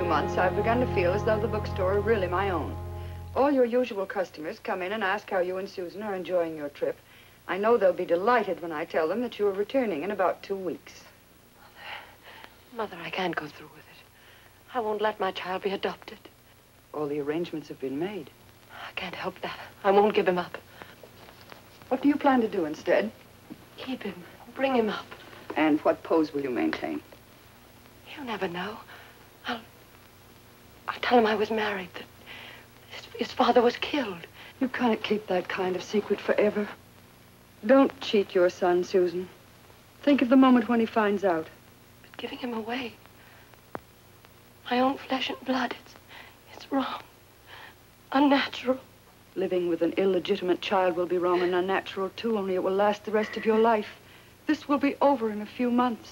months, I've begun to feel as though the bookstore are really my own. All your usual customers come in and ask how you and Susan are enjoying your trip. I know they'll be delighted when I tell them that you are returning in about 2 weeks. Mother, I can't go through with it. I won't let my child be adopted. All the arrangements have been made. I can't help that. I won't give him up. What do you plan to do instead? Keep him. Bring him up. And what pose will you maintain? He'll never know. I'll tell him I was married, that his father was killed. You can't keep that kind of secret forever. Don't cheat your son, Susan. Think of the moment when he finds out. But giving him away, my own flesh and blood, it's wrong, unnatural. Living with an illegitimate child will be wrong and unnatural, too, only it will last the rest of your life. This will be over in a few months.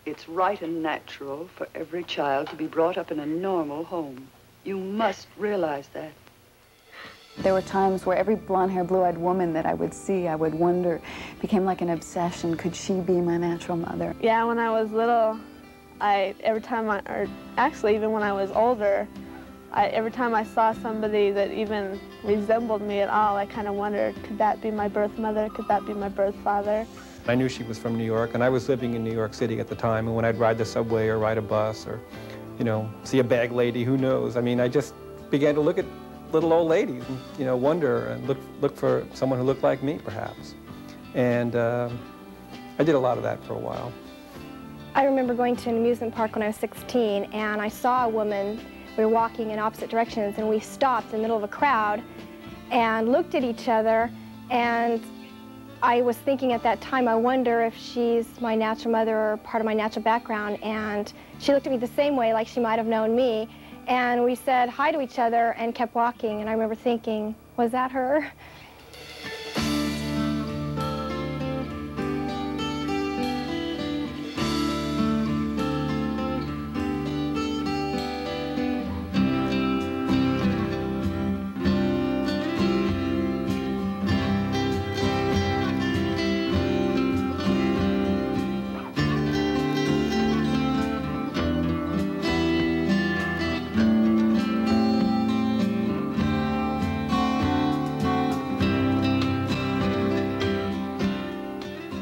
It's right and natural for every child to be brought up in a normal home. You must realize that. There were times where every blonde-haired, blue-eyed woman that I would see, I would wonder, became like an obsession. Could she be my natural mother? Yeah, when I was little, every time even when I was older, every time I saw somebody that even resembled me at all, I kind of wondered, could that be my birth mother? Could that be my birth father? I knew she was from New York, and I was living in New York City at the time, and when I'd ride the subway or ride a bus or, you know, see a bag lady, who knows? I mean, I just began to look at little old ladies and, you know, wonder and look for someone who looked like me, perhaps. And I did a lot of that for a while. I remember going to an amusement park when I was 16, and I saw a woman. We were walking in opposite directions, and we stopped in the middle of a crowd and looked at each other, and I was thinking at that time, I wonder if she's my natural mother or part of my natural background, and she looked at me the same way, like she might have known me, and we said hi to each other and kept walking, and I remember thinking, was that her?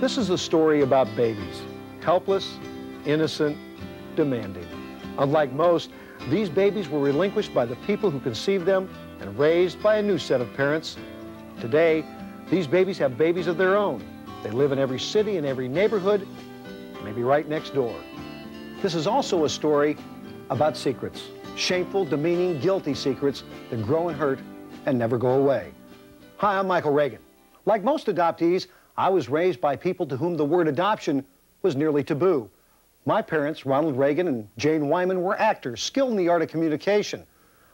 This is a story about babies, helpless, innocent, demanding. Unlike most, these babies were relinquished by the people who conceived them and raised by a new set of parents. Today, these babies have babies of their own. They live in every city and every neighborhood, maybe right next door. This is also a story about secrets, shameful, demeaning, guilty secrets that grow and hurt and never go away. Hi, I'm Michael Reagan. Like most adoptees, I was raised by people to whom the word adoption was nearly taboo. My parents, Ronald Reagan and Jane Wyman, were actors, skilled in the art of communication.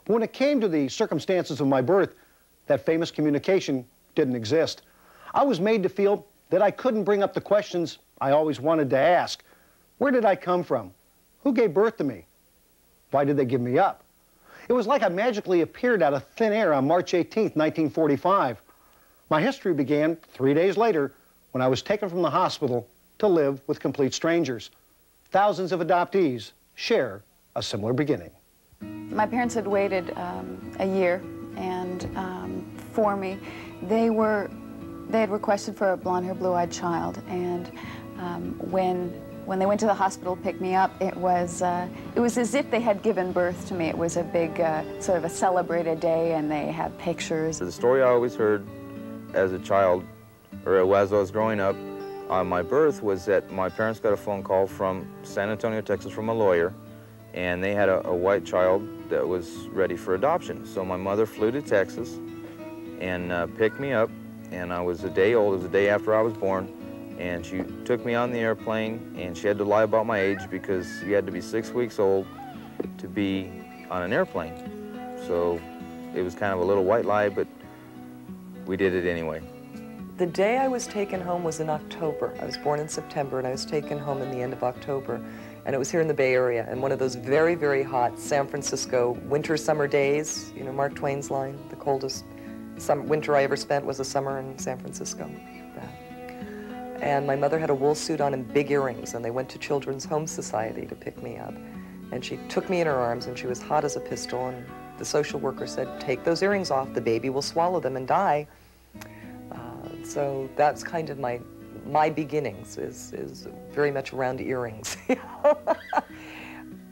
But when it came to the circumstances of my birth, that famous communication didn't exist. I was made to feel that I couldn't bring up the questions I always wanted to ask. Where did I come from? Who gave birth to me? Why did they give me up? It was like I magically appeared out of thin air on March 18th, 1945. My history began 3 days later when I was taken from the hospital to live with complete strangers. Thousands of adoptees share a similar beginning. My parents had waited a year, and for me, they had requested for a blonde-haired, blue-eyed child, and when they went to the hospital to pick me up, it was as if they had given birth to me. It was a big, sort of a celebrated day, and they had pictures. The story I always heard as a child, or as I was growing up, on my birth was that my parents got a phone call from San Antonio, Texas, from a lawyer, and they had a white child that was ready for adoption. So my mother flew to Texas and picked me up, and I was a day old. It was the day after I was born, and she took me on the airplane, and she had to lie about my age because you had to be 6 weeks old to be on an airplane. So it was kind of a little white lie, but we did it anyway. The day I was taken home was in October. I was born in September, and I was taken home in the end of October. And it was here in the Bay Area, in one of those very, very hot San Francisco winter summer days. You know, Mark Twain's line, the coldest winter I ever spent was a summer in San Francisco. And my mother had a wool suit on and big earrings, and they went to Children's Home Society to pick me up. And she took me in her arms, and she was hot as a pistol, and the social worker said, take those earrings off, the baby will swallow them and die. So that's kind of my beginnings, is very much around earrings.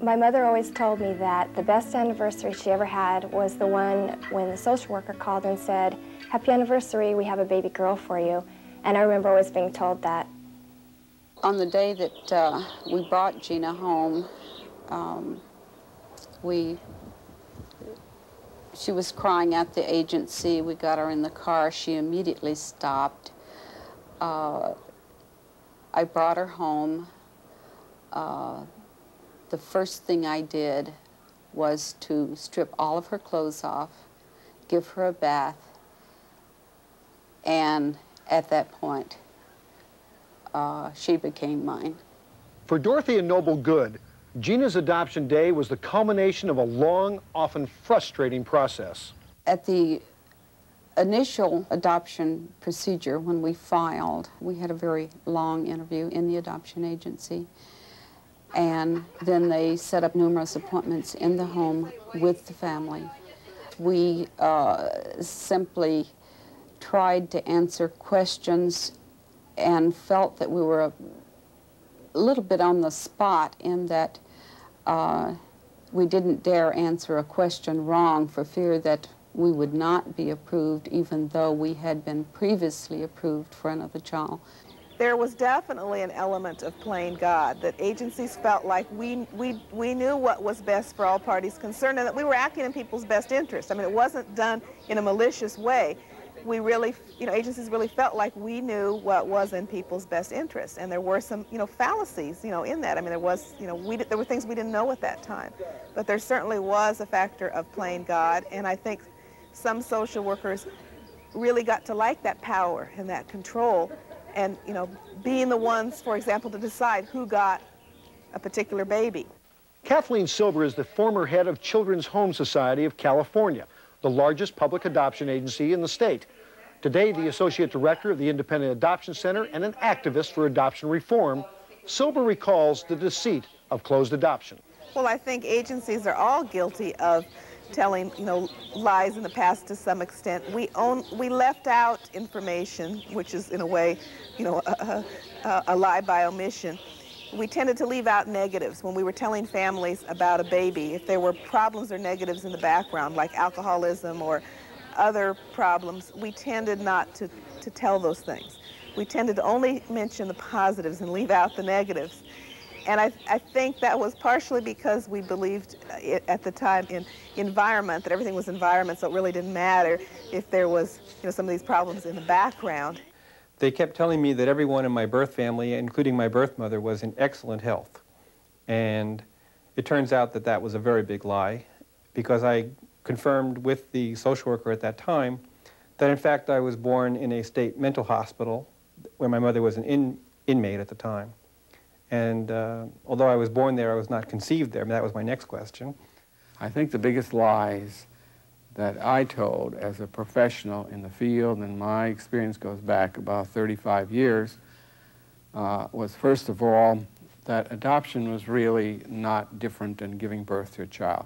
My mother always told me that the best anniversary she ever had was the one when the social worker called and said, happy anniversary, we have a baby girl for you. And I remember always being told that. On the day that we brought Gina home, she was crying at the agency. We got her in the car. She immediately stopped. I brought her home. The first thing I did was to strip all of her clothes off, give her a bath, and at that point, she became mine. For Dorothy and Noble Good, Gina's adoption day was the culmination of a long, often frustrating process. At the initial adoption procedure, when we filed, we had a very long interview in the adoption agency. And then they set up numerous appointments in the home with the family. We simply tried to answer questions and felt that we were a little bit on the spot in that we didn't dare answer a question wrong for fear that we would not be approved, even though we had been previously approved for another child. There was definitely an element of playing God, that agencies felt like we knew what was best for all parties concerned and that we were acting in people's best interest. I mean, it wasn't done in a malicious way. We really, agencies really felt like we knew what was in people's best interest. And there were some, fallacies, in that. I mean, there was, there were things we didn't know at that time. But there certainly was a factor of playing God, and I think some social workers really got to like that power and that control. And, being the ones, for example, to decide who got a particular baby. Kathleen Silber is the former head of Children's Home Society of California, the largest public adoption agency in the state. Today, the associate director of the Independent Adoption Center and an activist for adoption reform, Silber recalls the deceit of closed adoption. Well, I think agencies are all guilty of telling, lies in the past to some extent. We left out information, which is in a way, a lie by omission. We tended to leave out negatives when we were telling families about a baby. If there were problems or negatives in the background, like alcoholism or other problems, we tended not to tell those things. We tended to only mention the positives and leave out the negatives. And I think that was partially because we believed at the time in environment, that everything was environment, so it really didn't matter if there was some of these problems in the background. They kept telling me that everyone in my birth family, including my birth mother, was in excellent health. And it turns out that that was a very big lie, because I confirmed with the social worker at that time that in fact I was born in a state mental hospital where my mother was an inmate at the time. And although I was born there, I was not conceived there. That was my next question. I think the biggest lies that I told as a professional in the field, and my experience goes back about 35 years, was first of all that adoption was really not different than giving birth to a child.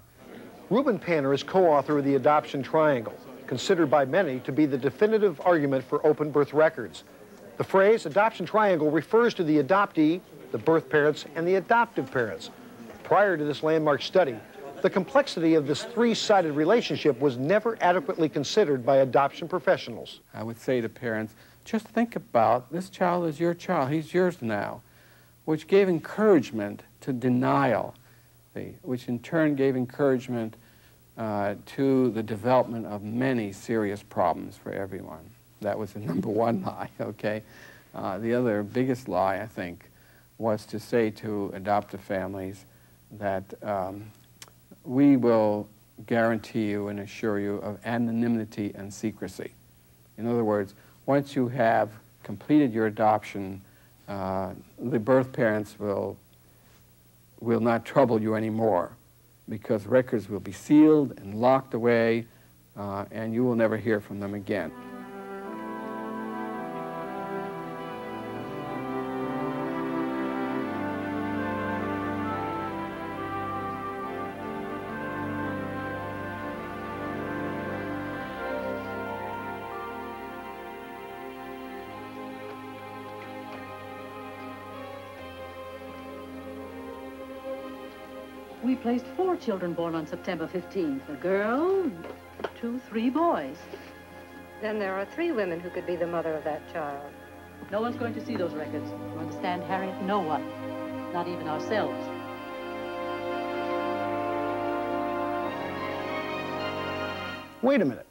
Reuben Panner is co-author of The Adoption Triangle, considered by many to be the definitive argument for open birth records. The phrase adoption triangle refers to the adoptee, the birth parents, and the adoptive parents. Prior to this landmark study, the complexity of this three-sided relationship was never adequately considered by adoption professionals. I would say to parents, just think about this child is your child, he's yours now, which gave encouragement to denial, which in turn gave encouragement to the development of many serious problems for everyone. That was the number one lie, okay? The other biggest lie, I think, was to say to adoptive families that we will guarantee you and assure you of anonymity and secrecy. In other words, once you have completed your adoption, the birth parents will not trouble you anymore, because records will be sealed and locked away, and you will never hear from them again. We placed 4 children born on September 15th. A girl, 2, 3 boys. Then there are 3 women who could be the mother of that child. No one's going to see those records. You understand, Harriet? No one. Not even ourselves. Wait a minute.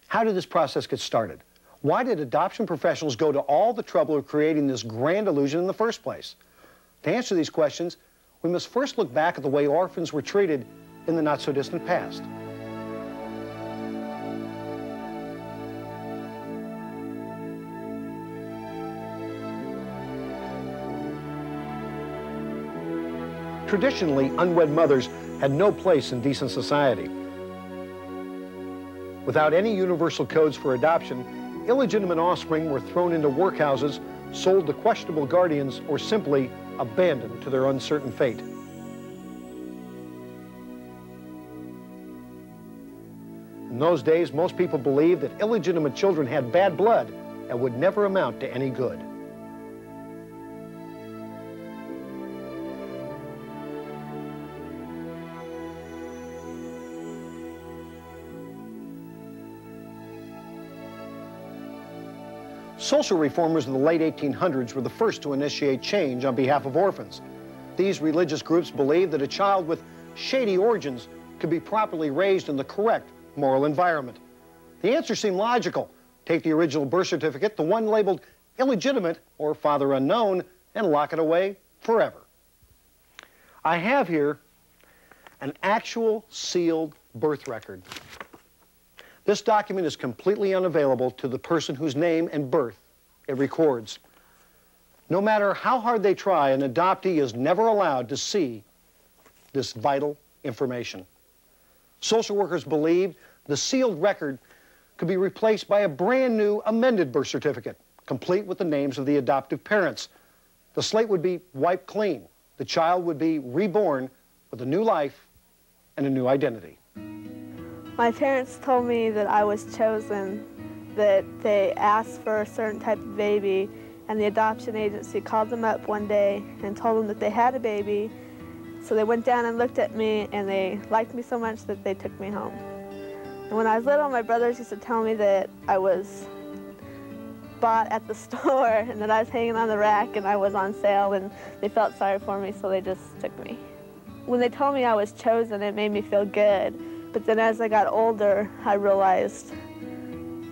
How did this process get started? Why did adoption professionals go to all the trouble of creating this grand illusion in the first place? To answer these questions, we must first look back at the way orphans were treated in the not-so-distant past. Traditionally, unwed mothers had no place in decent society. Without any universal codes for adoption, illegitimate offspring were thrown into workhouses, sold to questionable guardians, or simply abandoned to their uncertain fate. In those days, most people believed that illegitimate children had bad blood and would never amount to any good. Social reformers of the late 1800s were the first to initiate change on behalf of orphans. These religious groups believed that a child with shady origins could be properly raised in the correct moral environment. The answer seemed logical. Take the original birth certificate, the one labeled illegitimate or father unknown, and lock it away forever. I have here an actual sealed birth record. This document is completely unavailable to the person whose name and birth it records. No matter how hard they try, an adoptee is never allowed to see this vital information. Social workers believed the sealed record could be replaced by a brand new amended birth certificate, complete with the names of the adoptive parents. The slate would be wiped clean. The child would be reborn with a new life and a new identity. My parents told me that I was chosen, that they asked for a certain type of baby, and the adoption agency called them up one day and told them that they had a baby. So they went down and looked at me, and they liked me so much that they took me home. And when I was little, my brothers used to tell me that I was bought at the store and that I was hanging on the rack and I was on sale, and they felt sorry for me, so they just took me. When they told me I was chosen, it made me feel good. But then as I got older, I realized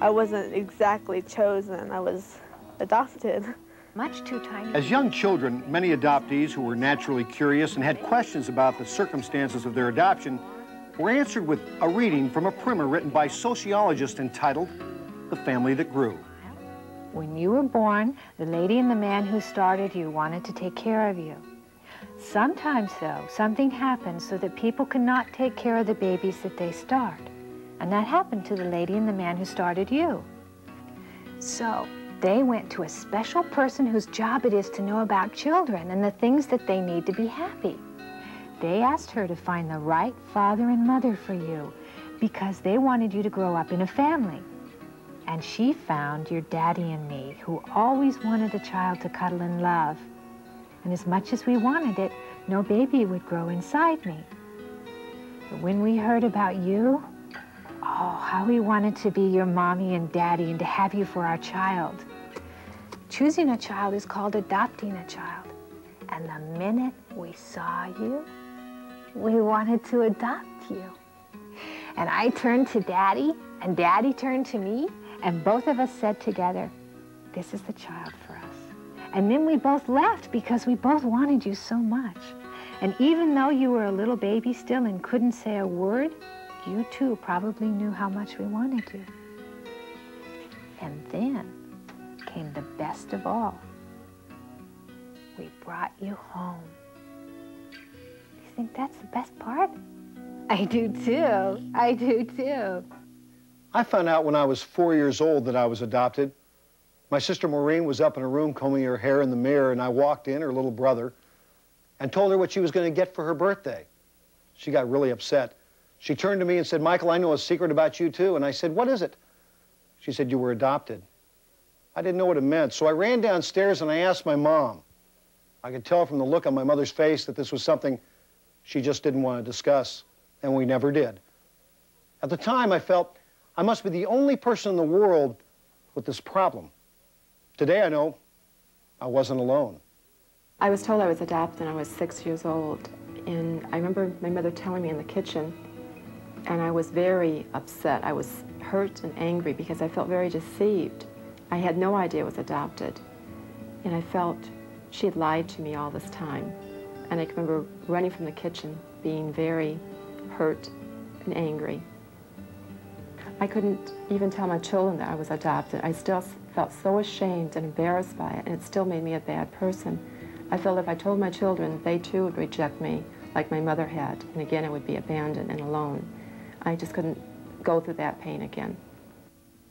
I wasn't exactly chosen. I was adopted. Much too tiny. As young children, many adoptees who were naturally curious and had questions about the circumstances of their adoption were answered with a reading from a primer written by sociologists entitled The Family That Grew. When you were born, the lady and the man who started you wanted to take care of you. Sometimes, though, something happens so that people cannot take care of the babies that they start. And that happened to the lady and the man who started you. So they went to a special person whose job it is to know about children and the things that they need to be happy. They asked her to find the right father and mother for you because they wanted you to grow up in a family. And she found your daddy and me, who always wanted a child to cuddle and love. And as much as we wanted it, no baby would grow inside me. But when we heard about you, oh, how we wanted to be your mommy and daddy and to have you for our child. Choosing a child is called adopting a child. And the minute we saw you, we wanted to adopt you. And I turned to Daddy, and Daddy turned to me, and both of us said together, this is the child for us. And then we both left because we both wanted you so much. And even though you were a little baby still and couldn't say a word, you too probably knew how much we wanted you. And then came the best of all. We brought you home. You think that's the best part? I do too. I do too. I found out when I was 4 years old that I was adopted. My sister Maureen was up in her room combing her hair in the mirror, and I walked in, her little brother, and told her what she was going to get for her birthday. She got really upset. She turned to me and said, Michael, I know a secret about you too. And I said, what is it? She said, you were adopted. I didn't know what it meant, so I ran downstairs and I asked my mom. I could tell from the look on my mother's face that this was something she just didn't want to discuss, and we never did. At the time, I felt I must be the only person in the world with this problem. Today, I know I wasn't alone. I was told I was adopted when I was 6 years old, and I remember my mother telling me in the kitchen, and I was very upset. I was hurt and angry because I felt very deceived. I had no idea I was adopted, and I felt she had lied to me all this time. And I can remember running from the kitchen, being very hurt and angry. I couldn't even tell my children that I was adopted. I still felt so ashamed and embarrassed by it, and it still made me a bad person. I felt if I told my children, they too would reject me like my mother had, and again I would be abandoned and alone. I just couldn't go through that pain again.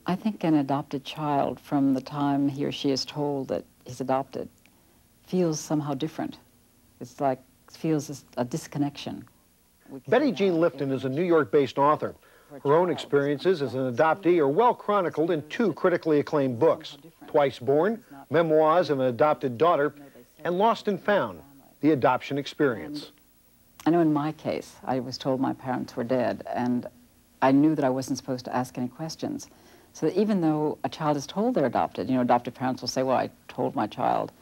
I think an adopted child, from the time he or she is told that he's adopted, feels somehow different. It's like, feels a disconnection. Betty Jean Lifton is a New York-based author. Her own experiences as an adoptee are well chronicled in 2 critically acclaimed books, Twice Born, Memoirs of an Adopted Daughter, and Lost and Found, The Adoption Experience. I know in my case, I was told my parents were dead, and I knew that I wasn't supposed to ask any questions. So that even though a child is told they're adopted, you know, adoptive parents will say, well, I told my child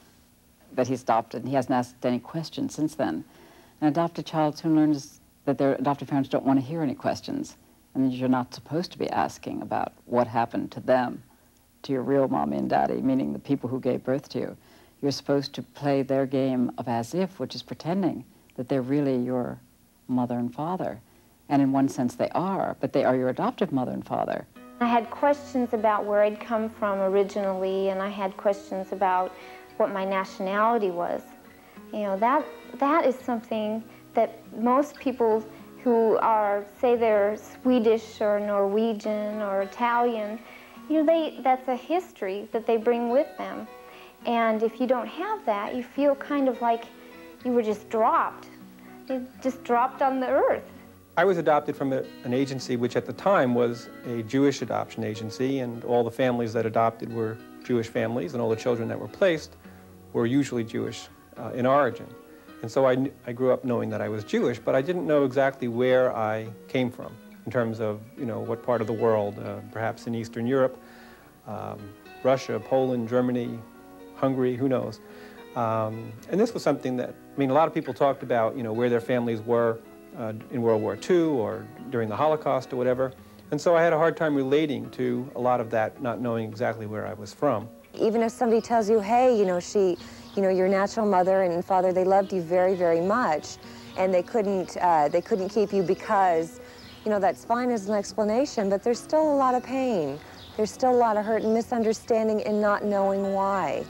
that he's adopted, and he hasn't asked any questions since then. An adopted child soon learns that their adoptive parents don't want to hear any questions, and that you're not supposed to be asking about what happened to them, to your real mommy and daddy, meaning the people who gave birth to you. You're supposed to play their game of as if, which is pretending that they're really your mother and father. And in one sense they are, but they are your adoptive mother and father. I had questions about where I'd come from originally, and I had questions about what my nationality was. You know, that is something that most people who are, say they're Swedish or Norwegian or Italian, you know, that's a history that they bring with them. And if you don't have that, you feel kind of like you were just dropped. You just dropped on the earth. I was adopted from an agency which at the time was a Jewish adoption agency, and all the families that adopted were Jewish families, and all the children that were placed were usually Jewish in origin. And so I grew up knowing that I was Jewish, but I didn't know exactly where I came from in terms of, you know, what part of the world, perhaps in Eastern Europe, Russia, Poland, Germany, Hungary, who knows. And this was something that, I mean, a lot of people talked about, you know, where their families were in World War II or during the Holocaust or whatever. And so I had a hard time relating to a lot of that, not knowing exactly where I was from. Even if somebody tells you, hey, you know, your natural mother and father, they loved you very, very much, and they couldn't keep you because, you know, that's fine as an explanation, but there's still a lot of pain. There's still a lot of hurt and misunderstanding and not knowing why.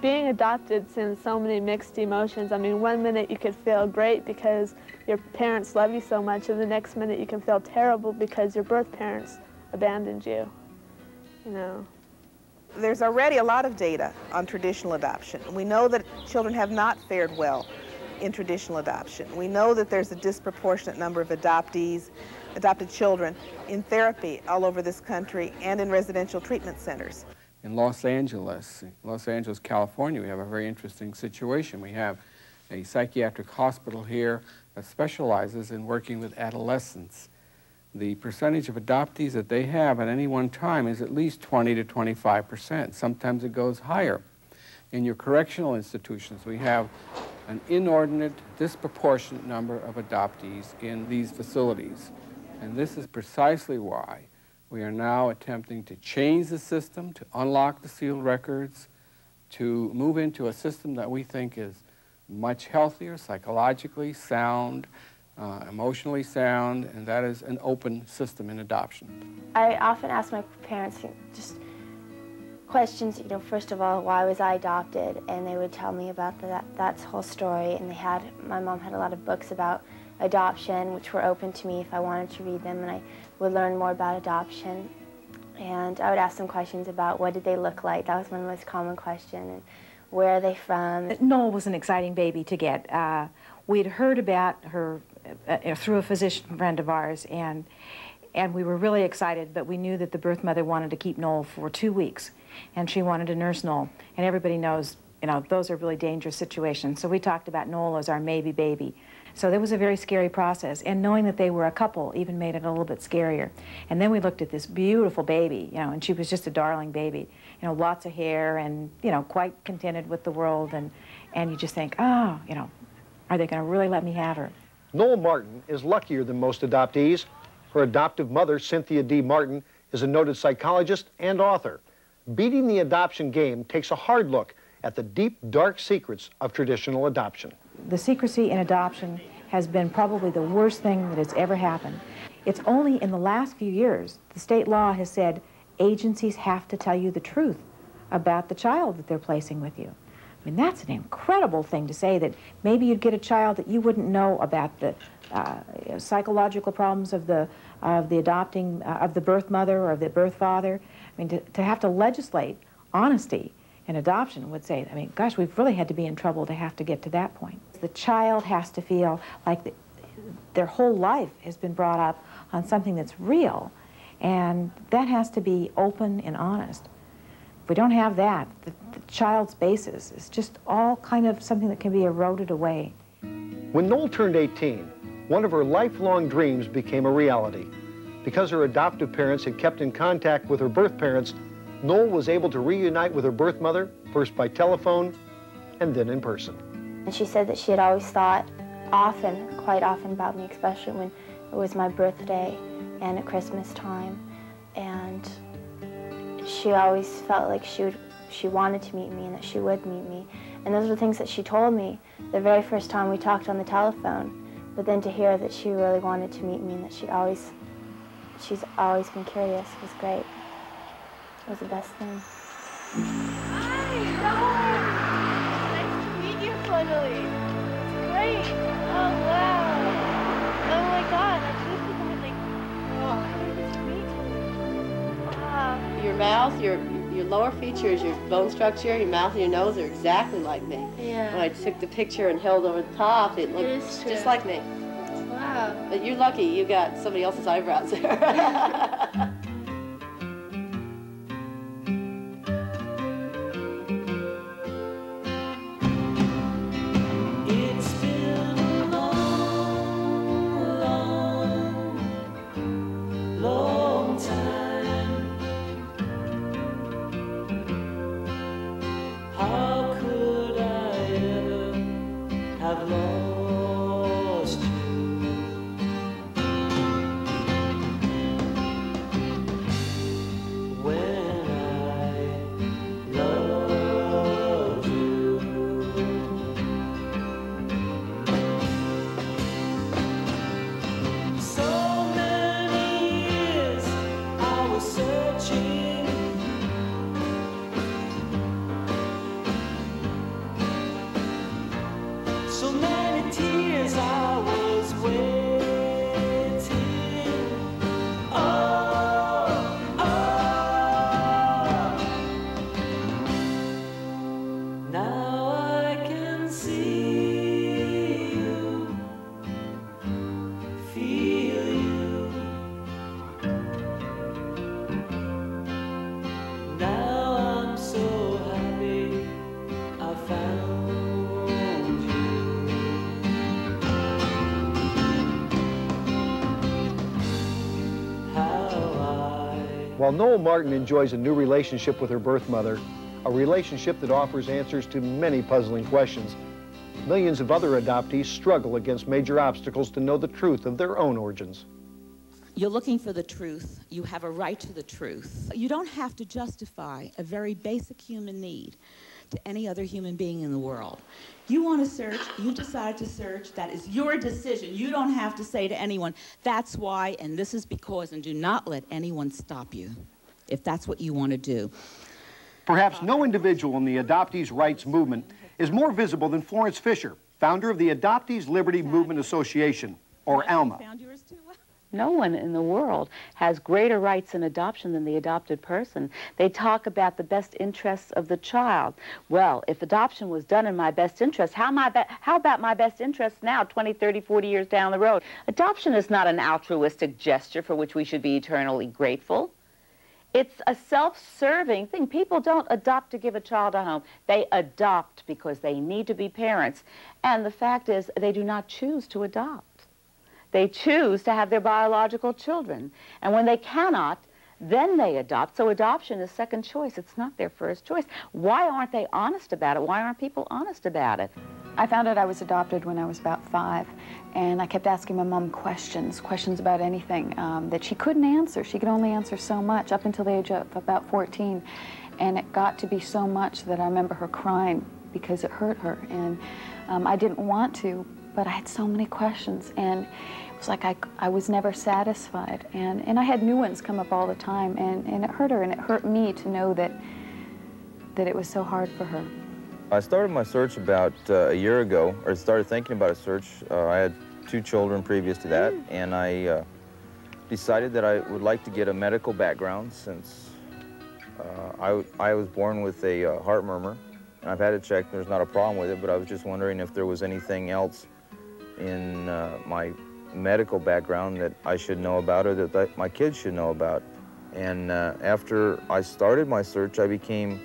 Being adopted sends so many mixed emotions. I mean, one minute you could feel great because your parents love you so much, and the next minute you can feel terrible because your birth parents abandoned you, you know. There's already a lot of data on traditional adoption. We know that children have not fared well in traditional adoption. We know that there's a disproportionate number of adopted children in therapy all over this country and in residential treatment centers. In Los Angeles, California, we have a very interesting situation. We have a psychiatric hospital here that specializes in working with adolescents. The percentage of adoptees that they have at any one time is at least 20 to 25%. Sometimes it goes higher. In your correctional institutions, we have an inordinate, disproportionate number of adoptees in these facilities. And this is precisely why we are now attempting to change the system, to unlock the sealed records, to move into a system that we think is much healthier, psychologically sound, emotionally sound, and that is an open system in adoption. I often ask my parents just questions, you know, first of all, why was I adopted? And they would tell me about that whole story, and my mom had a lot of books about adoption, which were open to me if I wanted to read them, and I would learn more about adoption. And I would ask them questions about what did they look like. That was one of the most common questions. And where are they from? Noel was an exciting baby to get. We'd heard about her through a physician friend of ours, and we were really excited, but we knew that the birth mother wanted to keep Noel for 2 weeks, and she wanted to nurse Noel. And everybody knows, you know, those are really dangerous situations. So we talked about Noel as our maybe baby. So that was a very scary process, and knowing that they were a couple even made it a little bit scarier. And then we looked at this beautiful baby, you know, and she was just a darling baby, you know, lots of hair and, you know, quite contented with the world, and you just think, oh, you know, are they going to really let me have her? Noel Martin is luckier than most adoptees. Her adoptive mother, Cynthia D. Martin, is a noted psychologist and author. Beating the adoption game takes a hard look at the deep, dark secrets of traditional adoption. The secrecy in adoption has been probably the worst thing that has ever happened. It's only in the last few years the state law has said agencies have to tell you the truth about the child that they're placing with you. I mean, that's an incredible thing to say, that maybe you'd get a child that you wouldn't know about the psychological problems of the adopting, of the birth mother or the birth father. I mean, to have to legislate honesty in adoption would say, I mean, gosh, we've really had to be in trouble to have to get to that point. The child has to feel like their whole life has been brought up on something that's real, and that has to be open and honest. If we don't have that, the child's basis is just all kind of something that can be eroded away. When Noel turned 18, one of her lifelong dreams became a reality. Because her adoptive parents had kept in contact with her birth parents, Noel was able to reunite with her birth mother, first by telephone and then in person. And she said that she had always thought often, quite often, about me, especially when it was my birthday and at Christmas time. And she always felt like she wanted to meet me and that she would meet me. And those were the things that she told me the very first time we talked on the telephone. But then to hear that she really wanted to meet me and that she's always been curious was great. It was the best thing. Hi, nice to meet you finally. It's great. Oh, wow. Oh my God, I should have been like, oh, nice to meet you. Wow. Your mouth, your lower features, your bone structure, your mouth and your nose are exactly like me. Yeah. When I took the picture and held over the top, it looked just like me. Wow. But you're lucky you got somebody else's eyebrows there. While Noel Martin enjoys a new relationship with her birth mother, a relationship that offers answers to many puzzling questions, millions of other adoptees struggle against major obstacles to know the truth of their own origins. You're looking for the truth. You have a right to the truth. You don't have to justify a very basic human need to any other human being in the world. You want to search, you decide to search, that is your decision. You don't have to say to anyone, that's why, and this is because, and do not let anyone stop you if that's what you want to do. Perhaps no individual in the adoptees' rights movement is more visible than Florence Fisher, founder of the Adoptees Liberty Movement Association, or ALMA. No one in the world has greater rights in adoption than the adopted person. They talk about the best interests of the child. Well, if adoption was done in my best interest, how about my best interests now, 20, 30, 40 years down the road? Adoption is not an altruistic gesture for which we should be eternally grateful. It's a self-serving thing. People don't adopt to give a child a home. They adopt because they need to be parents. And the fact is, they do not choose to adopt. They choose to have their biological children. And when they cannot, then they adopt. So adoption is second choice. It's not their first choice. Why aren't they honest about it? Why aren't people honest about it? I found out I was adopted when I was about 5, and I kept asking my mom questions about anything that she couldn't answer. She could only answer so much up until the age of about 14, and it got to be so much that I remember her crying because it hurt her, and I didn't want to, but I had so many questions, and it was like I was never satisfied, and I had new ones come up all the time, and it hurt her, and it hurt me to know that it was so hard for her. I started my search about a year ago, or started thinking about a search. I had 2 children previous to that, and I decided that I would like to get a medical background since I was born with a heart murmur, and I've had it checked. There's not a problem with it, but I was just wondering if there was anything else in my medical background that I should know about or that my kids should know about. And after I started my search, I became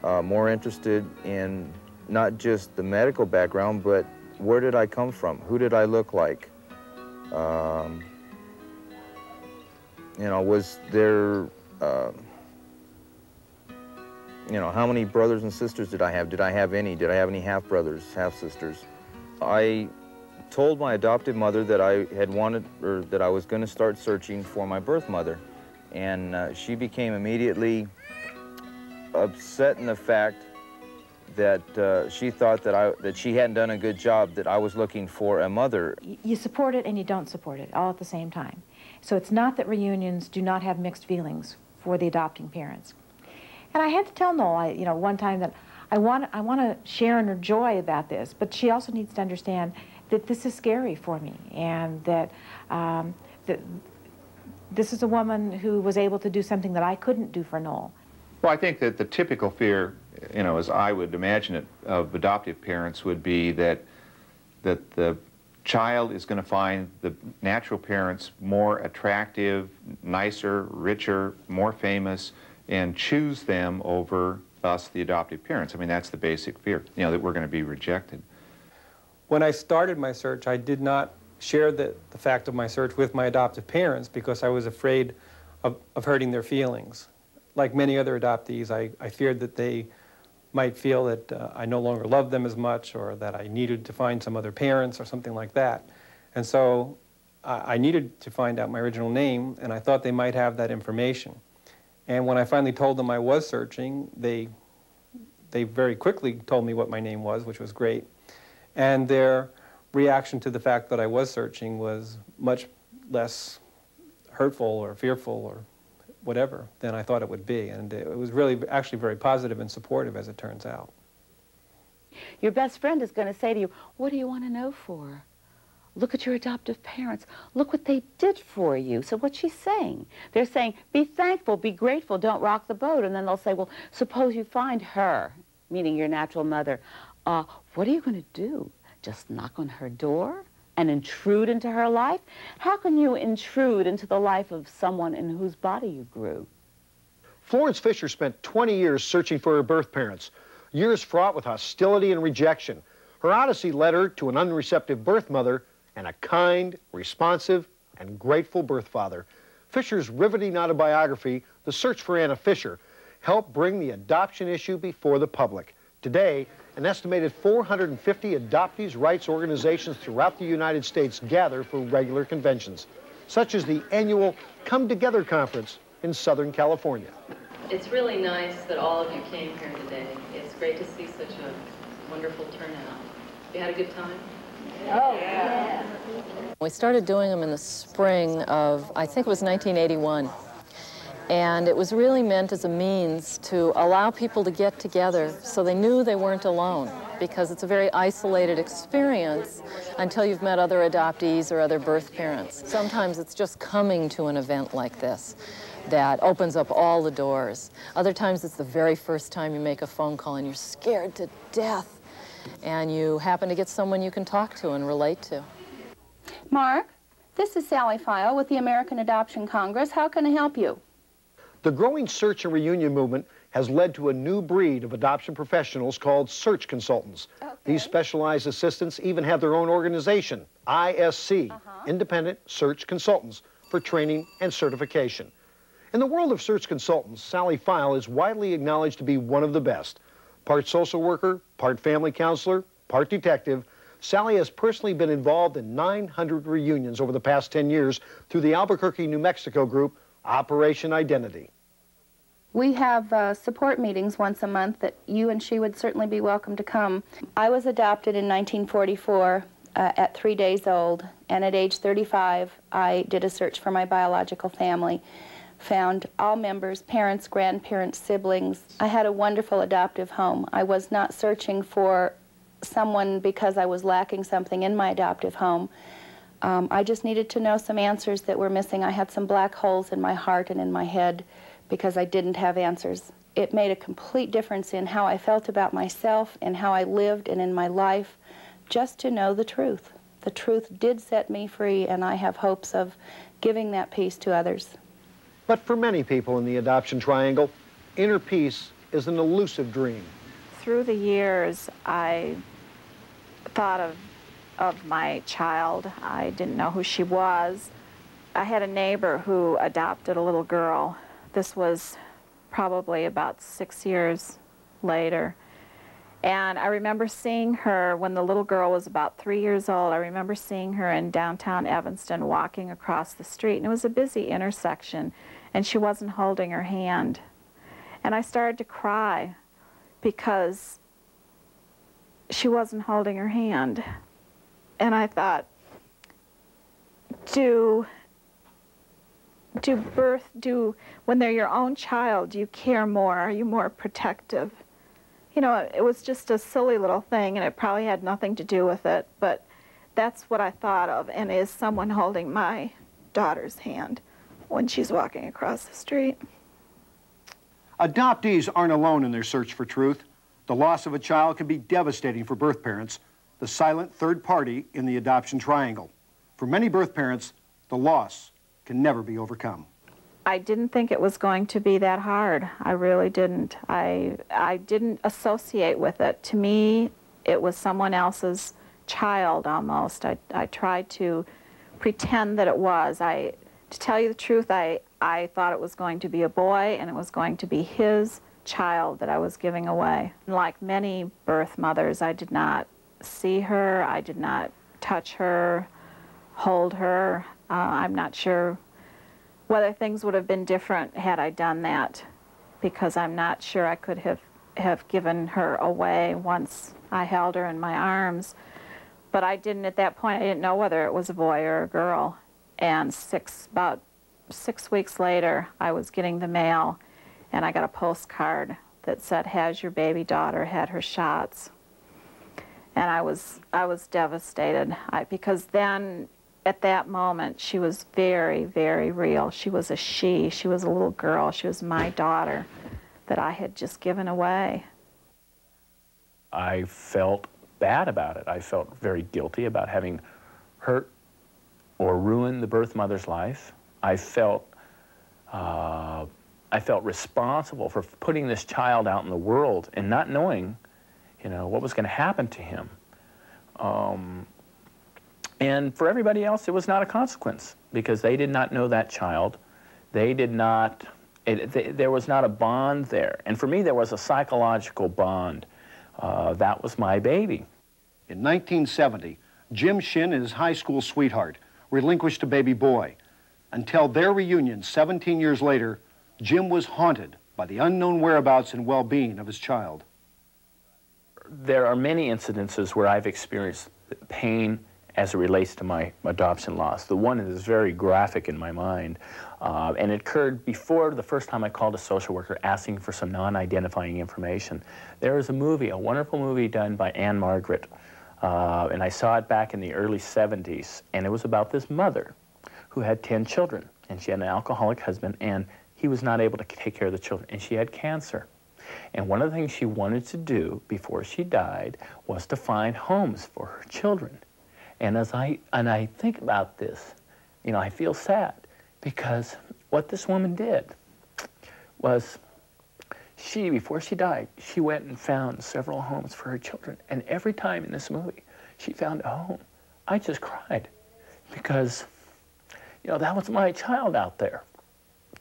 more interested in not just the medical background, but where did I come from? Who did I look like? You know, was there, you know, how many brothers and sisters did I have? Did I have any? Did I have any half-brothers, half-sisters? I told my adoptive mother that I had wanted, or that I was going to start searching for my birth mother. And she became immediately upset in the fact that she thought that she hadn't done a good job, that I was looking for a mother. You support it and you don't support it all at the same time. So it's not that reunions do not have mixed feelings for the adopting parents. And I had to tell Noel, you know, one time that I want to share in her joy about this, but she also needs to understand that this is scary for me, and that this is a woman who was able to do something that I couldn't do for Noel. Well, I think that the typical fear, you know, as I would imagine it, of adoptive parents would be that the child is going to find the natural parents more attractive, nicer, richer, more famous, and choose them over us, the adoptive parents. I mean, that's the basic fear, you know, that we're going to be rejected. When I started my search, I did not share the fact of my search with my adoptive parents because I was afraid of hurting their feelings. Like many other adoptees, I feared that they might feel that I no longer loved them as much, or that I needed to find some other parents or something like that. And so I needed to find out my original name, and I thought they might have that information. And when I finally told them I was searching, they very quickly told me what my name was, which was great. And their reaction to the fact that I was searching was much less hurtful or fearful or whatever than I thought it would be. And it was really actually very positive and supportive, as it turns out. Your best friend is going to say to you, what do you want to know for? Look at your adoptive parents. Look what they did for you. So what's she saying? They're saying, be thankful, be grateful, don't rock the boat. And then they'll say, well, suppose you find her, meaning your natural mother. What are you going to do? Just knock on her door and intrude into her life? How can you intrude into the life of someone in whose body you grew? Florence Fisher spent 20 years searching for her birth parents, years fraught with hostility and rejection. Her odyssey led her to an unreceptive birth mother and a kind, responsive, and grateful birth father. Fisher's riveting autobiography, The Search for Anna Fisher, helped bring the adoption issue before the public. Today, an estimated 450 adoptees' rights organizations throughout the United States gather for regular conventions, such as the annual Come Together Conference in Southern California. It's really nice that all of you came here today. It's great to see such a wonderful turnout. You had a good time? Oh, yeah. We started doing them in the spring of, I think it was 1981. And it was really meant as a means to allow people to get together so they knew they weren't alone, because it's a very isolated experience until you've met other adoptees or other birth parents. Sometimes it's just coming to an event like this that opens up all the doors. Other times it's the very first time you make a phone call and you're scared to death, and you happen to get someone you can talk to and relate to. Mark, this is Sally File with the American Adoption Congress. How can I help you? The growing search and reunion movement has led to a new breed of adoption professionals called search consultants. Okay. These specialized assistants even have their own organization, ISC, Independent Search Consultants, for training and certification. In the world of search consultants, Sally File is widely acknowledged to be one of the best. Part social worker, part family counselor, part detective, Sally has personally been involved in 900 reunions over the past 10 years through the Albuquerque, New Mexico group, Operation Identity. We have support meetings once a month that you and she would certainly be welcome to come. I was adopted in 1944 at 3 days old, and at age 35, I did a search for my biological family, found all members, parents, grandparents, siblings. I had a wonderful adoptive home. I was not searching for someone because I was lacking something in my adoptive home. I just needed to know some answers that were missing. I had some black holes in my heart and in my head because I didn't have answers. It made a complete difference in how I felt about myself and how I lived and in my life, just to know the truth. The truth did set me free, and I have hopes of giving that peace to others. But for many people in the adoption triangle, inner peace is an elusive dream. Through the years, I thought of my child. I didn't know who she was. I had a neighbor who adopted a little girl. This was probably about 6 years later. And I remember seeing her when the little girl was about 3 years old. I remember seeing her in downtown Evanston walking across the street. And it was a busy intersection, and she wasn't holding her hand. And I started to cry because she wasn't holding her hand. And I thought, when they're your own child, do you care more? Are you more protective? You know, it was just a silly little thing, and it probably had nothing to do with it, but that's what I thought of, and is someone holding my daughter's hand when she's walking across the street. Adoptees aren't alone in their search for truth. The loss of a child can be devastating for birth parents, the silent third party in the adoption triangle. For many birth parents, the loss can never be overcome. I didn't think it was going to be that hard. I really didn't. I didn't associate with it. To me, it was someone else's child almost. I tried to pretend that it was. To tell you the truth, I thought it was going to be a boy, and it was going to be his child that I was giving away. Like many birth mothers, I did not see her. I did not touch her, hold her. I'm not sure whether things would have been different had I done that, because I'm not sure I could have given her away once I held her in my arms. But I didn't, at that point, I didn't know whether it was a boy or a girl. And about 6 weeks later, I was getting the mail, and I got a postcard that said, "Has your baby daughter had her shots?" And I was devastated, because then, at that moment, she was very, very real. She was a she. She was a little girl. She was my daughter that I had just given away. I felt bad about it. I felt very guilty about having hurt or ruined the birth mother's life. I felt responsible for putting this child out in the world and not knowing, what was going to happen to him. And for everybody else, it was not a consequence, because they did not know that child. They did not, there was not a bond there. And for me, there was a psychological bond. That was my baby. In 1970, Jim Shin and his high school sweetheart relinquished a baby boy. Until their reunion 17 years later, Jim was haunted by the unknown whereabouts and well-being of his child. There are many incidences where I've experienced pain as it relates to my adoption loss. The one that is very graphic in my mind, and it occurred before the first time I called a social worker asking for some non-identifying information. There was a movie, a wonderful movie done by Anne Margaret, and I saw it back in the early 70s, and it was about this mother who had 10 children, and she had an alcoholic husband, and he was not able to take care of the children, and she had cancer. And one of the things she wanted to do before she died was to find homes for her children. And as I think about this, I feel sad, because what this woman did, was before she died, she went and found several homes for her children. And every time in this movie she found a home, I just cried because, you know, that was my child out there.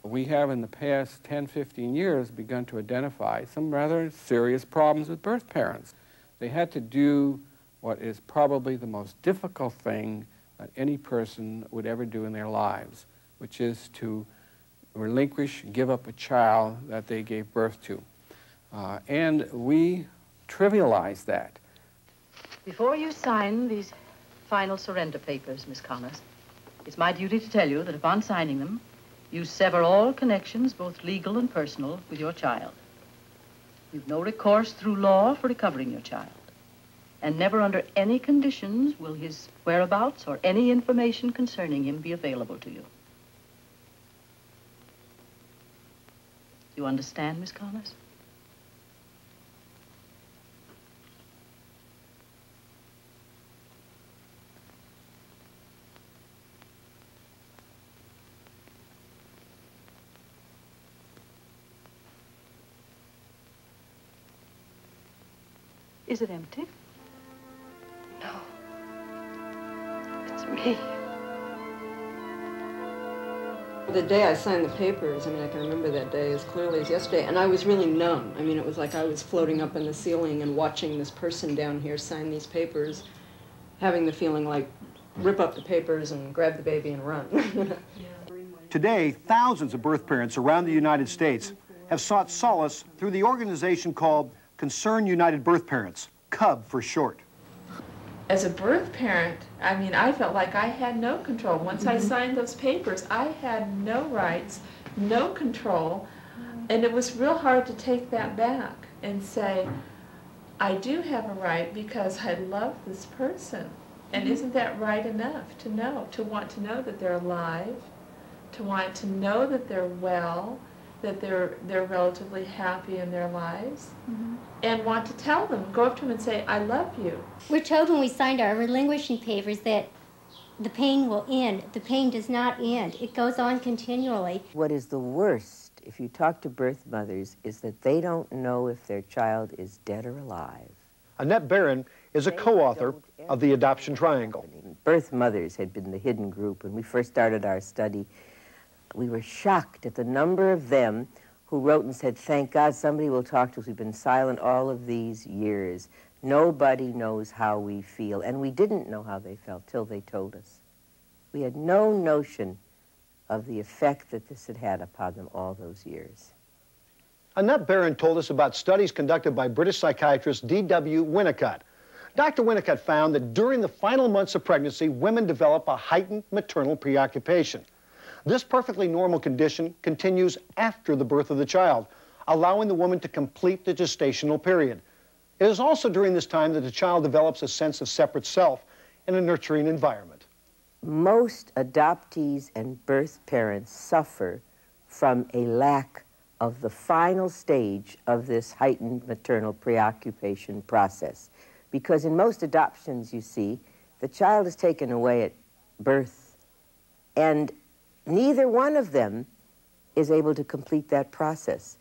We have in the past 10, 15 years begun to identify some rather serious problems with birth parents. They had to do what is probably the most difficult thing that any person would ever do in their lives, which is to relinquish, give up a child that they gave birth to. And we trivialize that. Before you sign these final surrender papers, Miss Connors, it's my duty to tell you that upon signing them, you sever all connections, both legal and personal, with your child. You've no recourse through law for recovering your child. And never under any conditions will his whereabouts or any information concerning him be available to you. You understand, Miss Connors? Is it empty? No. It's me. The day I signed the papers, I mean, I can remember that day as clearly as yesterday, and I was really numb. I mean, it was like I was floating up in the ceiling and watching this person down here sign these papers, having the feeling like, rip up the papers and grab the baby and run. Today, thousands of birth parents around the United States have sought solace through the organization called Concerned United Birth Parents, CUB for short. As a birth parent, I mean, I felt like I had no control. Once I signed those papers, I had no rights, no control, and it was real hard to take that back and say, I do have a right because I love this person. And isn't that right enough to know, to want to know that they're alive, to want to know that they're well, that they're relatively happy in their lives, and want to tell them, go up to them and say, I love you. We're told when we signed our relinquishing papers that the pain will end. The pain does not end. It goes on continually. What is the worst, if you talk to birth mothers, is that they don't know if their child is dead or alive. Annette Barron is a co-author of The Adoption Triangle. Birth mothers had been the hidden group. When we first started our study, we were shocked at the number of them who wrote and said, thank God somebody will talk to us. We've been silent all of these years. Nobody knows how we feel. And we didn't know how they felt till they told us. We had no notion of the effect that this had had upon them all those years. Annette Barron told us about studies conducted by British psychiatrist D.W. Winnicott. Dr. Winnicott found that during the final months of pregnancy, women develop a heightened maternal preoccupation. This perfectly normal condition continues after the birth of the child, allowing the woman to complete the gestational period. It is also during this time that the child develops a sense of separate self in a nurturing environment. Most adoptees and birth parents suffer from a lack of the final stage of this heightened maternal preoccupation process. Because in most adoptions, you see, the child is taken away at birth, and neither one of them is able to complete that process.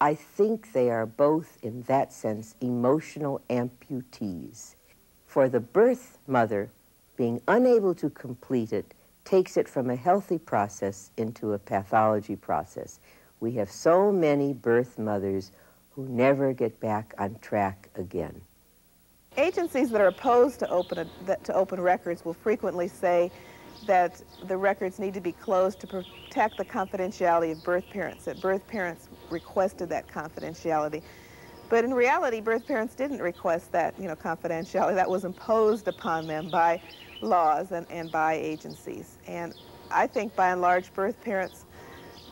I think they are both, in that sense, emotional amputees. For the birth mother, being unable to complete it takes it from a healthy process into a pathology process. We have so many birth mothers who never get back on track again. Agencies that are opposed to open records will frequently say that the records need to be closed to protect the confidentiality of birth parents, that birth parents requested that confidentiality. But in reality, birth parents didn't request that, confidentiality. That was imposed upon them by laws and by agencies. And I think by and large, birth parents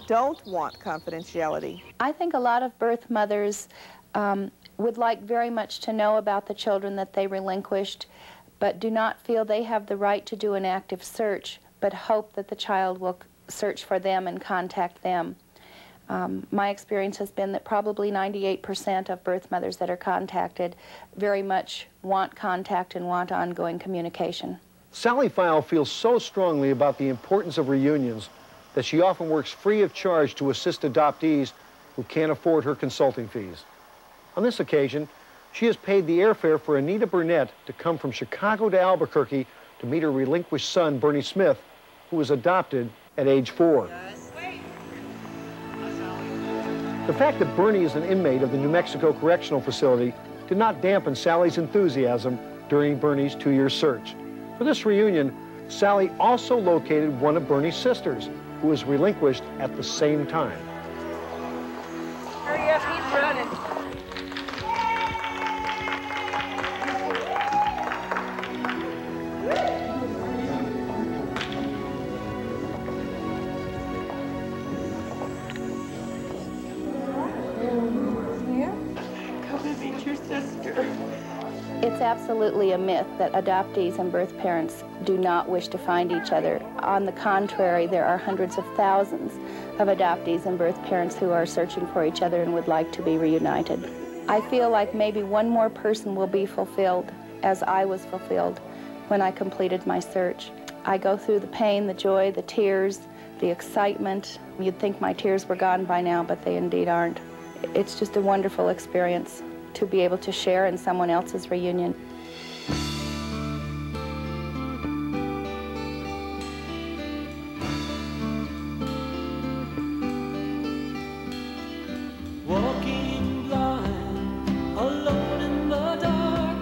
don't want confidentiality. I think a lot of birth mothers would like very much to know about the children that they relinquished, but do not feel they have the right to do an active search, but hope that the child will search for them and contact them. My experience has been that probably 98% of birth mothers that are contacted very much want contact and want ongoing communication. Sally File feels so strongly about the importance of reunions that she often works free of charge to assist adoptees who can't afford her consulting fees. On this occasion, she has paid the airfare for Anita Burnett to come from Chicago to Albuquerque to meet her relinquished son, Bernie Smith, who was adopted at age 4. The fact that Bernie is an inmate of the New Mexico Correctional Facility did not dampen Sally's enthusiasm during Bernie's 2-year search. For this reunion, Sally also located one of Bernie's sisters, who was relinquished at the same time. Hurry up, he's running. It's absolutely a myth that adoptees and birth parents do not wish to find each other. On the contrary, there are hundreds of thousands of adoptees and birth parents who are searching for each other and would like to be reunited. I feel like maybe one more person will be fulfilled as I was fulfilled when I completed my search. I go through the pain, the joy, the tears, the excitement. You'd think my tears were gone by now, but they indeed aren't. It's just a wonderful experience to be able to share in someone else's reunion. Walking blind, alone in the dark,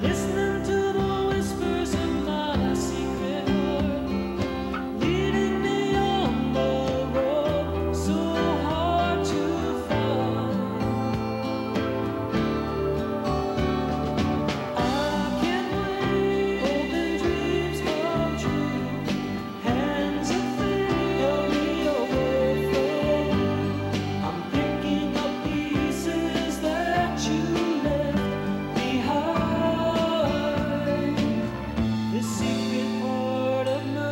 listening to the whispers of my secret heart, leading me on the road so hard to find. I can't wait, hoping dreams come true, hands that fill me overflow. I'm picking up pieces that you left behind, this secret part of mine.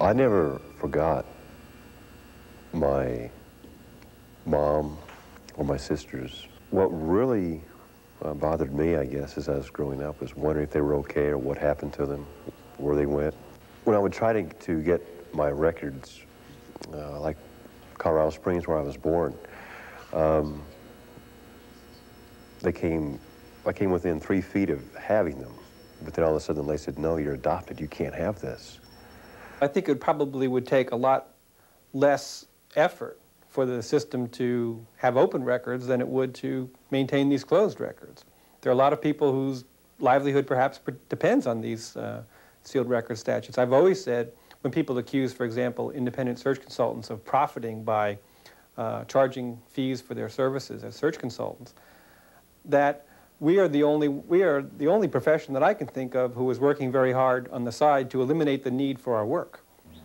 I never forgot my mom or my sisters. What really bothered me, I guess, as I was growing up was wondering if they were okay or what happened to them, where they went. When I would try to get my records, like Colorado Springs, where I was born, I came within 3 feet of having them, but then all of a sudden they said, no, you're adopted, you can't have this. I think it probably would take a lot less effort for the system to have open records than it would to maintain these closed records. There are a lot of people whose livelihood perhaps depends on these sealed record statutes. I've always said when people accuse, for example, independent search consultants of profiting by charging fees for their services as search consultants, that we are the only profession that I can think of who is working very hard on the side to eliminate the need for our work.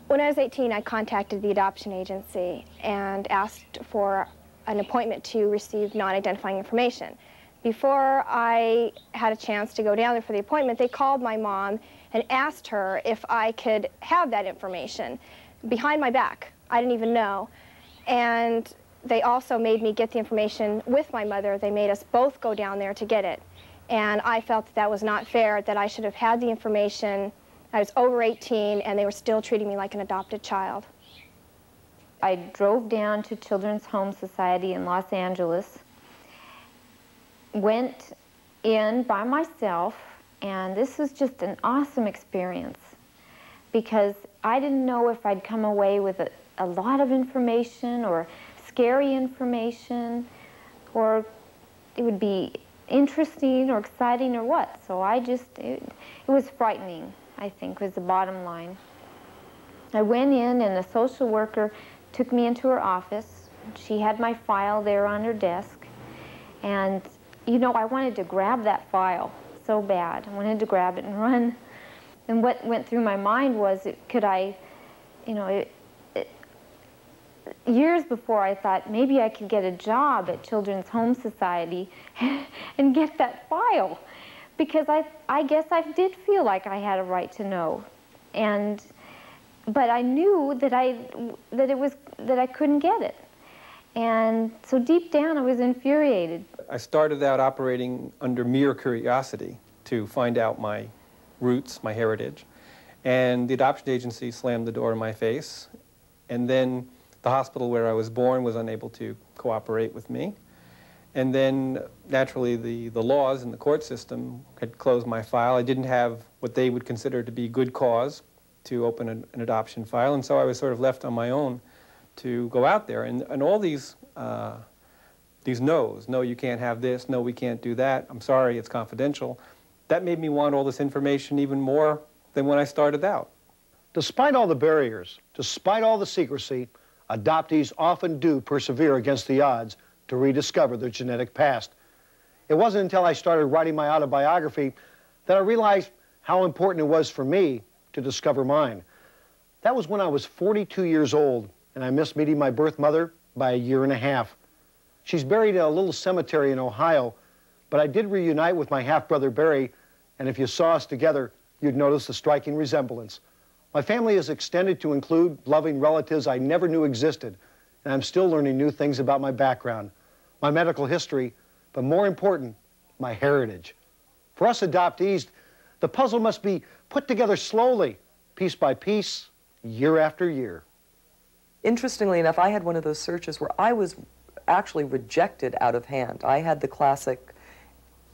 When I was 18, I contacted the adoption agency and asked for an appointment to receive non-identifying information. Before I had a chance to go down there for the appointment, they called my mom and asked her if I could have that information behind my back. I didn't even know. And they also made me get the information with my mother. They made us both go down there to get it. And I felt that that was not fair, that I should have had the information. I was over 18, and they were still treating me like an adopted child. I drove down to Children's Home Society in Los Angeles, went in by myself, and this was just an awesome experience because I didn't know if I'd come away with a lot of information or scary information, or it would be interesting or exciting or what. So it was frightening, I think, was the bottom line. I went in and the social worker took me into her office. She had my file there on her desk. And, you know, I wanted to grab that file so bad. I wanted to grab it and run. And what went through my mind was, could I, you know, years before I thought maybe I could get a job at Children's Home Society and get that file, because I guess I did feel like I had a right to know, but I knew that I couldn't get it, And so deep down, I was infuriated. I started out operating under mere curiosity to find out my roots, my heritage. And the adoption agency slammed the door in my face. And then the hospital where I was born was unable to cooperate with me. And then, naturally, the laws and the court system had closed my file. I didn't have what they would consider to be good cause to open an adoption file, and so I was sort of left on my own to go out there. And all these no's, no, you can't have this, no, we can't do that, I'm sorry, it's confidential, that made me want all this information even more than when I started out. Despite all the barriers, despite all the secrecy, adoptees often do persevere against the odds to rediscover their genetic past. It wasn't until I started writing my autobiography that I realized how important it was for me to discover mine. That was when I was 42 years old, and I missed meeting my birth mother by a year and a half. She's buried in a little cemetery in Ohio, but I did reunite with my half-brother Barry, and if you saw us together, you'd notice a striking resemblance. My family is extended to include loving relatives I never knew existed, and I'm still learning new things about my background, my medical history, but more important, my heritage. For us adoptees, the puzzle must be put together slowly, piece by piece, year after year. Interestingly enough, I had one of those searches where I was actually rejected out of hand. I had the classic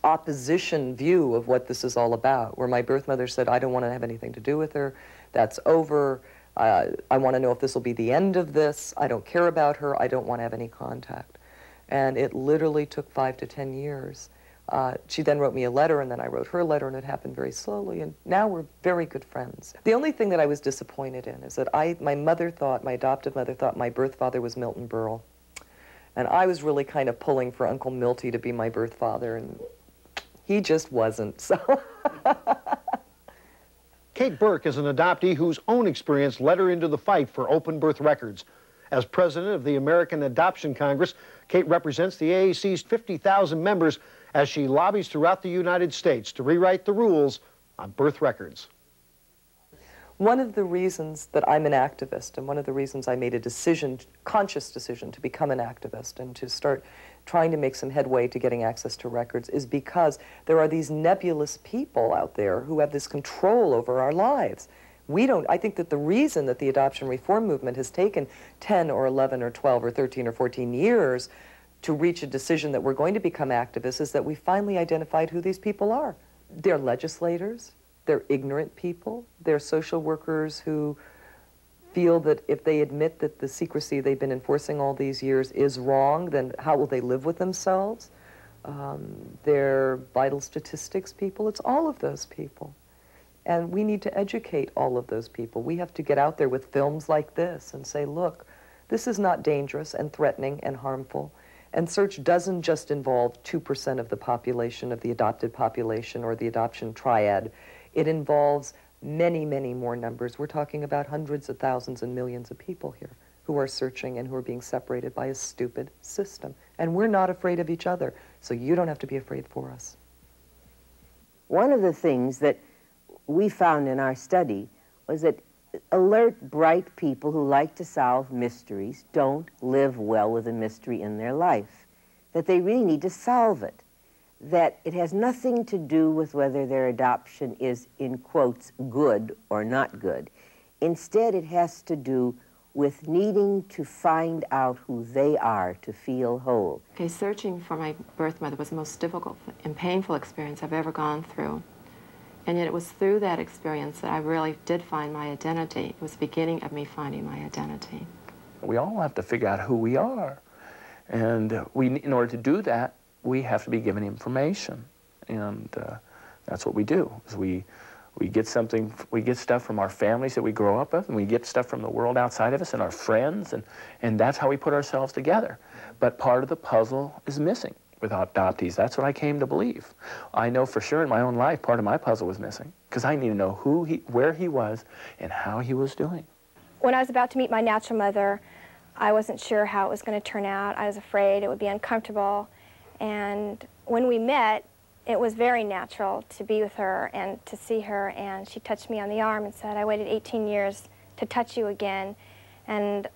opposition view of what this is all about, where my birth mother said, I don't want to have anything to do with her, that's over, I want to know if this will be the end of this, I don't care about her, I don't want to have any contact. And it literally took 5 to 10 years. She then wrote me a letter, and then I wrote her a letter, and it happened very slowly, and now we're very good friends. The only thing that I was disappointed in is that my adoptive mother thought my birth father was Milton Berle. And I was really kind of pulling for Uncle Milty to be my birth father, and he just wasn't, so. Kate Burke is an adoptee whose own experience led her into the fight for open birth records. As president of the American Adoption Congress, Kate represents the AAC's 50,000 members as she lobbies throughout the United States to rewrite the rules on birth records. One of the reasons that I'm an activist, and one of the reasons I made a decision, conscious decision, to become an activist and to start trying to make some headway to getting access to records, is because there are these nebulous people out there who have this control over our lives. I think that the reason that the adoption reform movement has taken 10 or 11 or 12 or 13 or 14 years to reach a decision that we're going to become activists is that we finally identified who these people are. They're legislators, they're ignorant people, they're social workers who feel that if they admit that the secrecy they've been enforcing all these years is wrong, then how will they live with themselves? They're vital statistics people, it's all of those people. And we need to educate all of those people. We have to get out there with films like this and say, look, this is not dangerous and threatening and harmful. And search doesn't just involve 2% of the population, of the adopted population or the adoption triad. It involves many, many more numbers. We're talking about hundreds of thousands and millions of people here who are searching and who are being separated by a stupid system. And we're not afraid of each other, so you don't have to be afraid for us. One of the things that we found in our study was that alert, bright people who like to solve mysteries don't live well with a mystery in their life, that they really need to solve it, that it has nothing to do with whether their adoption is, in quotes, good or not good. Instead, it has to do with needing to find out who they are to feel whole. Okay, searching for my birth mother was the most difficult and painful experience I've ever gone through. And yet it was through that experience that I really did find my identity. It was the beginning of me finding my identity. We all have to figure out who we are. And in order to do that, we have to be given information. And that's what we do, is we get stuff from our families that we grow up with, and we get stuff from the world outside of us and our friends, and that's how we put ourselves together. But part of the puzzle is missing with adoptees. That's what I came to believe. I know for sure in my own life part of my puzzle was missing, because I need to know where he was and how he was doing. When I was about to meet my natural mother, I wasn't sure how it was going to turn out. I was afraid it would be uncomfortable. And when we met, it was very natural to be with her and to see her, and she touched me on the arm and said, I waited 18 years to touch you again, and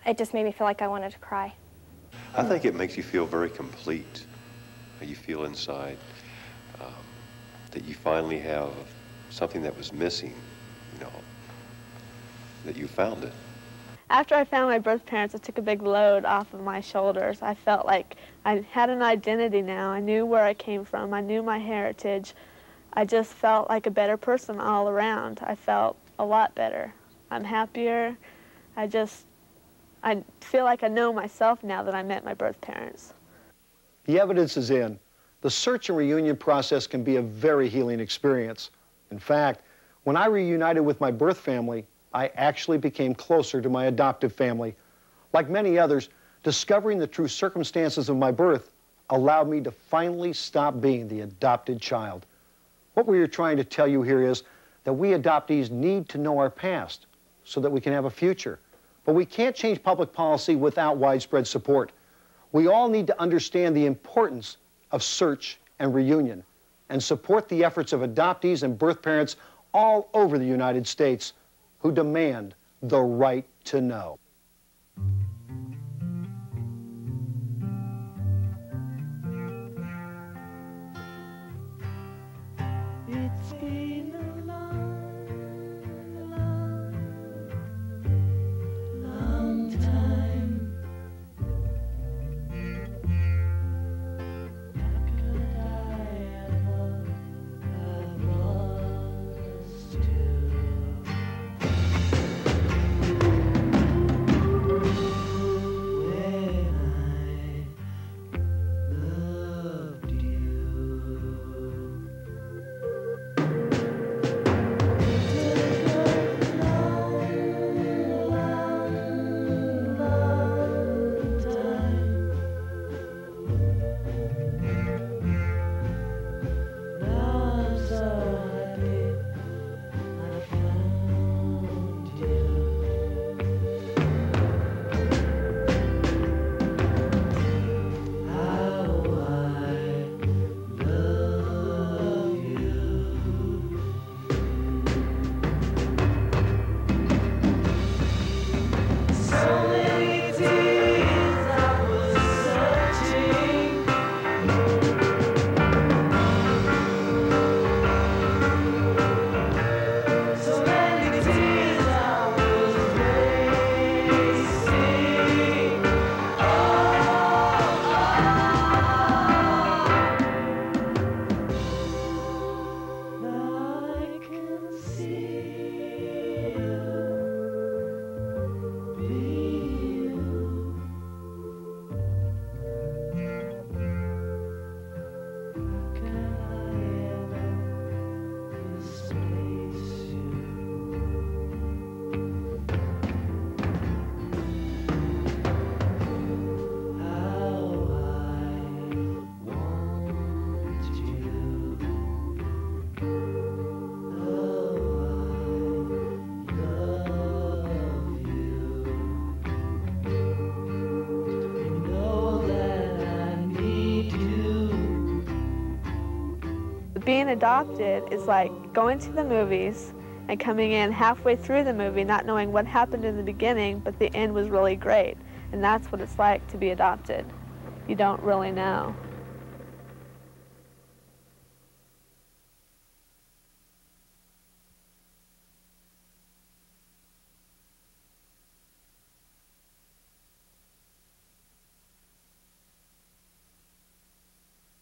it just made me feel like I wanted to cry. I think it makes you feel very complete. You feel inside that you finally have something that was missing, you know, that you found it. After I found my birth parents, it took a big load off of my shoulders. I felt like I had an identity now. I knew where I came from. I knew my heritage. I just felt like a better person all around. I felt a lot better. I'm happier. I feel like I know myself now that I met my birth parents. The evidence is in. The search and reunion process can be a very healing experience. In fact, when I reunited with my birth family, I actually became closer to my adoptive family. Like many others, discovering the true circumstances of my birth allowed me to finally stop being the adopted child. What we are trying to tell you here is that we adoptees need to know our past so that we can have a future. But we can't change public policy without widespread support. We all need to understand the importance of search and reunion and support the efforts of adoptees and birth parents all over the United States who demand the right to know. It's been a long time. How could I ever have lost you? When I loved you. Being adopted is like going to the movies and coming in halfway through the movie not knowing what happened in the beginning, but the end was really great. And that's what it's like to be adopted. You don't really know.